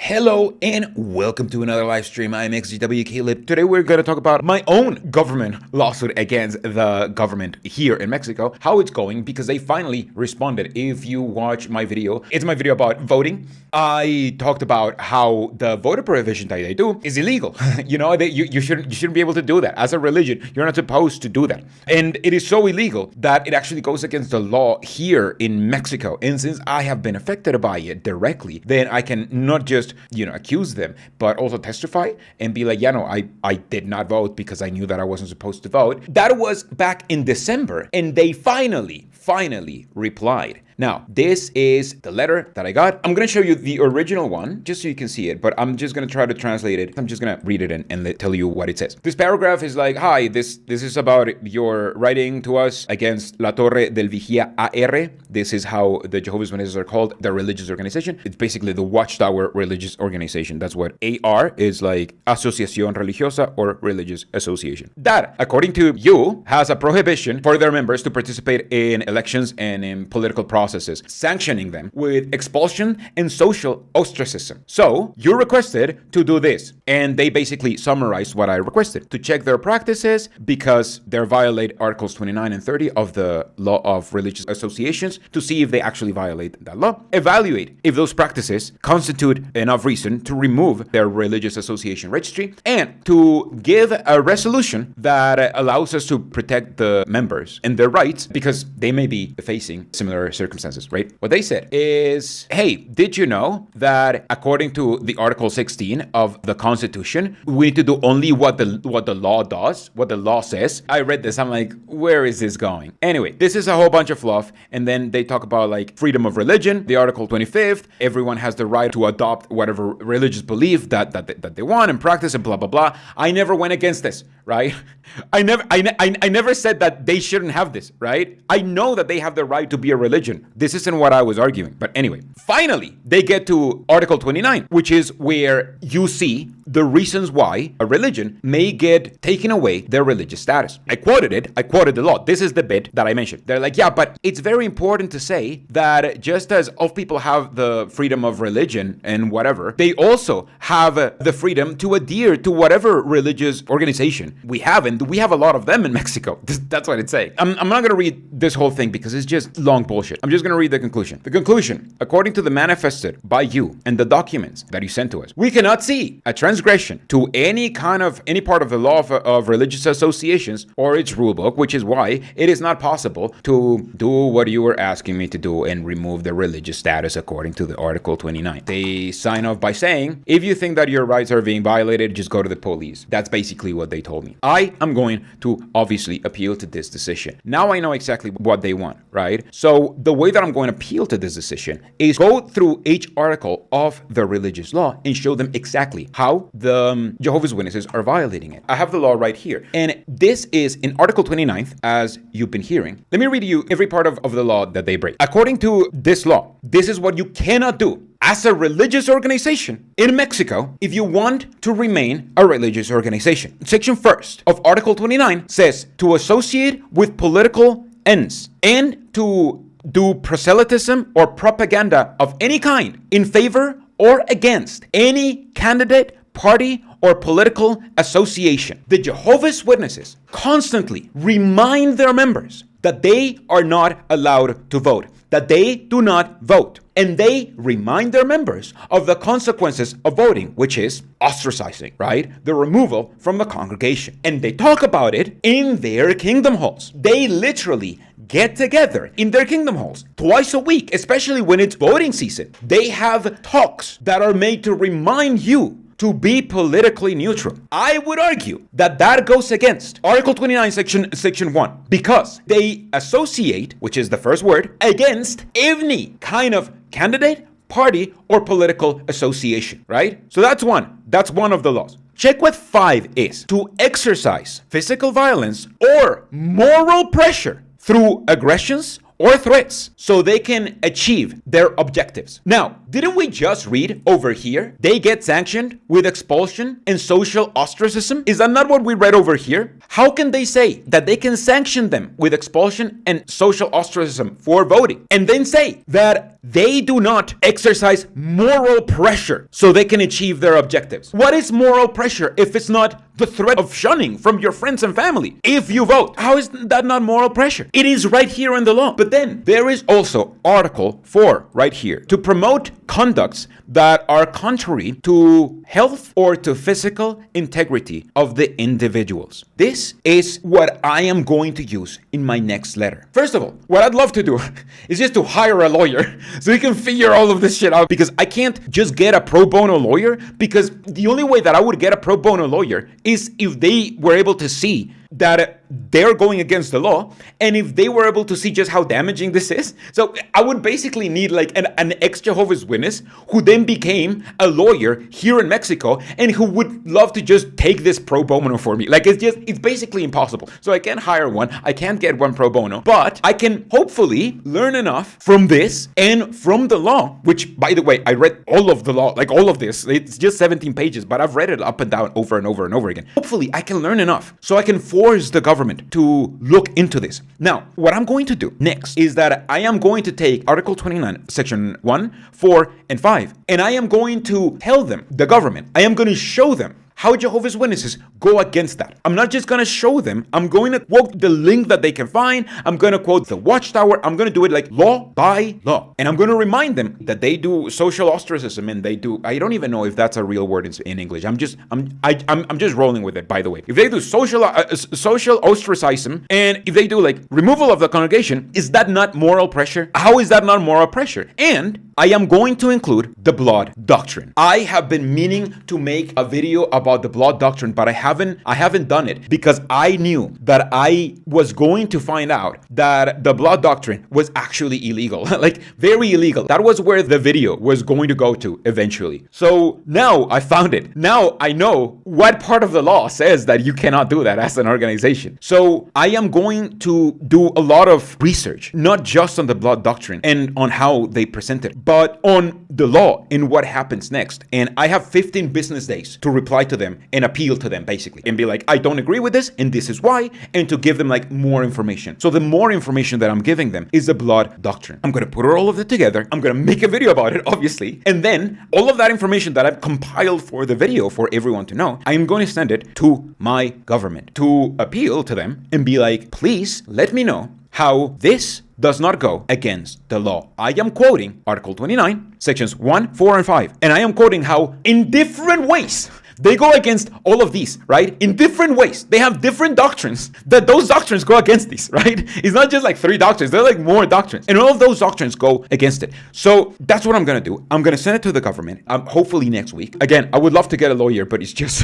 Hello and welcome to another live stream. I'm XGW Caleb. Today we're going to talk about my own government lawsuit against the government here in Mexico, how it's going, because they finally responded. If you watch my video, it's my video about voting. I talked about how the voter prohibition that they do is illegal. You shouldn't be able to do that. As a religion, you're not supposed to do that. And it is so illegal that it actually goes against the law here in Mexico. And since I have been affected by it directly, then I can not just accuse them, but also testify and be like, I did not vote because I knew that I wasn't supposed to vote. That was back in December, and they finally replied. Now, this is the letter that I got. I'm going to show you the original one just so you can see it, but I'm just going to try to translate it. I'm just going to read it and tell you what it says. This paragraph is like, hi, this is about your writing to us against La Torre del Vigía AR. This is how the Jehovah's Witnesses are called, the religious organization. It's basically the Watchtower religious organization. That's what AR is, like Asociación Religiosa or religious association. That, according to you, has a prohibition for their members to participate in elections and in political processes, sanctioning them with expulsion and social ostracism. So you requested to do this, and they basically summarized what I requested: to check their practices because they violate Articles 29 and 30 of the Law of Religious Associations, to see if they actually violate that law, evaluate if those practices constitute enough reason to remove their religious association registry, and to give a resolution that allows us to protect the members and their rights because they may be facing similar circumstances, right? What they said is, hey, did you know that according to the Article 16 of the Constitution, we need to do only what the law does, what the law says? I read this, I'm like, where is this going? Anyway, this is a whole bunch of fluff, and then they talk about like freedom of religion, the Article 25th, everyone has the right to adopt whatever religious belief that they want and practice and blah, blah, blah. I never went against this, right? I never said that they shouldn't have this, right? I know that they have the right to be a religion. This isn't what I was arguing. But anyway, finally, they get to Article 29, which is where you see the reasons why a religion may get taken away their religious status. I quoted it. I quoted the law. This is the bit that I mentioned. They're like, yeah, but it's very important to say that just as all people have the freedom of religion and whatever, they also have the freedom to adhere to whatever religious organization we have. And we have a lot of them in Mexico. That's what it's saying. I'm not going to read this whole thing because it's just long bullshit. I'm just going to read the conclusion. The conclusion, according to the manifested by you and the documents that you sent to us, we cannot see a transgression to any part of the law of religious associations or its rule book, which is why it is not possible to do what you were asking me to do and remove the religious status according to the Article 29. They sign off by saying, if you think that your rights are being violated, just go to the police. That's basically what they told me. I am going to obviously appeal to this decision. Now I know exactly what they want, right? So the way that I'm going to appeal to this decision is go through each article of the religious law and show them exactly how the Jehovah's Witnesses are violating it. I have the law right here. And this is in Article 29, as you've been hearing. Let me read you every part of the law that they break. According to this law, this is what you cannot do as a religious organization in Mexico if you want to remain a religious organization. Section 1st of Article 29 says to associate with political ends and to do proselytism or propaganda of any kind in favor or against any candidate, party, or political association. The Jehovah's Witnesses constantly remind their members that they are not allowed to vote, that they do not vote. And they remind their members of the consequences of voting, which is ostracizing, right? The removal from the congregation. And they talk about it in their kingdom halls. They literally get together in their kingdom halls twice a week, especially when it's voting season. They have talks that are made to remind you to be politically neutral. I would argue that that goes against Article 29, Section 1, because they associate, which is the first word, against any kind of candidate, party, or political association, right? So that's one. That's one of the laws. Check what 5 is: to exercise physical violence or moral pressure through aggressions or threats so they can achieve their objectives. Now, didn't we just read over here? They get sanctioned with expulsion and social ostracism? Is that not what we read over here? How can they say that they can sanction them with expulsion and social ostracism for voting and then say that they do not exercise moral pressure so they can achieve their objectives? What is moral pressure if it's not the threat of shunning from your friends and family if you vote? How is that not moral pressure? It is right here in the law. But then there is also Article 4 right here to promote conducts that are contrary to health or to physical integrity of the individuals. This is what I am going to use in my next letter. First of all, what I'd love to do is just to hire a lawyer so we can figure all of this shit out, because I can't just get a pro bono lawyer, because the only way that I would get a pro bono lawyer is if they were able to see that they're going against the law, and if they were able to see just how damaging this is. So I would basically need like an ex-Jehovah's Witness who then became a lawyer here in Mexico and who would love to just take this pro bono for me. Like it's basically impossible. So I can't hire one, I can't get one pro bono, but I can hopefully learn enough from this and from the law, which, by the way, I read all of the law, like all of this. It's just 17 pages, but I've read it up and down over and over and over again. Hopefully I can learn enough so I can force the government to look into this. Now, what I'm going to do next is that I am going to take Article 29, Section 1, 4, and 5, and I am going to tell them, the government, I am going to show them how Jehovah's Witnesses go against that. I'm not just going to show them. I'm going to quote the link that they can find. I'm going to quote the Watchtower. I'm going to do it like law by law. And I'm going to remind them that they do social ostracism, and they do, I don't even know if that's a real word in English. I'm just rolling with it, by the way. If they do social ostracism, and if they do like removal of the congregation, is that not moral pressure? How is that not moral pressure? And I am going to include the blood doctrine. I have been meaning to make a video about the blood doctrine, but I haven't done it because I knew that I was going to find out that the blood doctrine was actually illegal, like very illegal. That was where the video was going to go to eventually. So now I found it. Now I know what part of the law says that you cannot do that as an organization. So I am going to do a lot of research, not just on the blood doctrine and on how they present it, but on the law and what happens next. And I have 15 business days to reply to them and appeal to them, basically, and be like, I don't agree with this and this is why, and to give them like more information. So the more information that I'm giving them is the blood doctrine. I'm going to put all of it together. I'm going to make a video about it, obviously, and then all of that information that I've compiled for the video for everyone to know, I'm going to send it to my government to appeal to them and be like, please let me know how this does not go against the law. I am quoting Article 29, Sections 1, 4, and 5. And I am quoting how in different ways they go against all of these, right? In different ways. They have different doctrines that those doctrines go against these, right? It's not just like 3 doctrines. They're like more doctrines. And all of those doctrines go against it. So that's what I'm going to do. I'm going to send it to the government, hopefully next week. Again, I would love to get a lawyer, but it's just,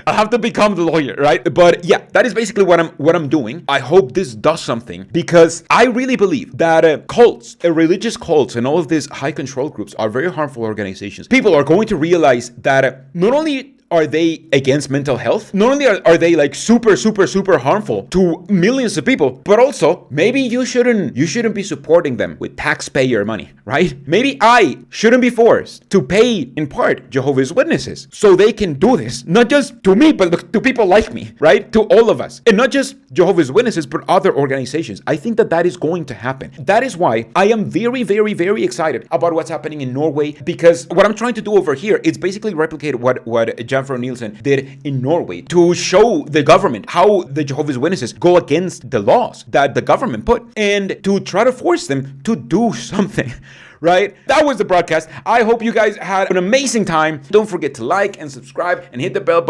I have to become the lawyer, right? But yeah, that is basically what I'm doing. I hope this does something, because I really believe that cults, religious cults, and all of these high control groups are very harmful organizations. People are going to realize that not only are they against mental health, not only are they like super harmful to millions of people, but also maybe you shouldn't be supporting them with taxpayer money, right? Maybe I shouldn't be forced to pay in part Jehovah's Witnesses so they can do this, not just to me, but to people like me, right? To all of us, and not just Jehovah's Witnesses, but other organizations. I think that is going to happen. That is why I am very excited about what's happening in Norway, because what I'm trying to do over here is basically replicate what Jan Nielsen did in Norway, to show the government how the Jehovah's Witnesses go against the laws that the government put, and to try to force them to do something. Right? That was the broadcast. I hope you guys had an amazing time. Don't forget to like and subscribe and hit the bell button.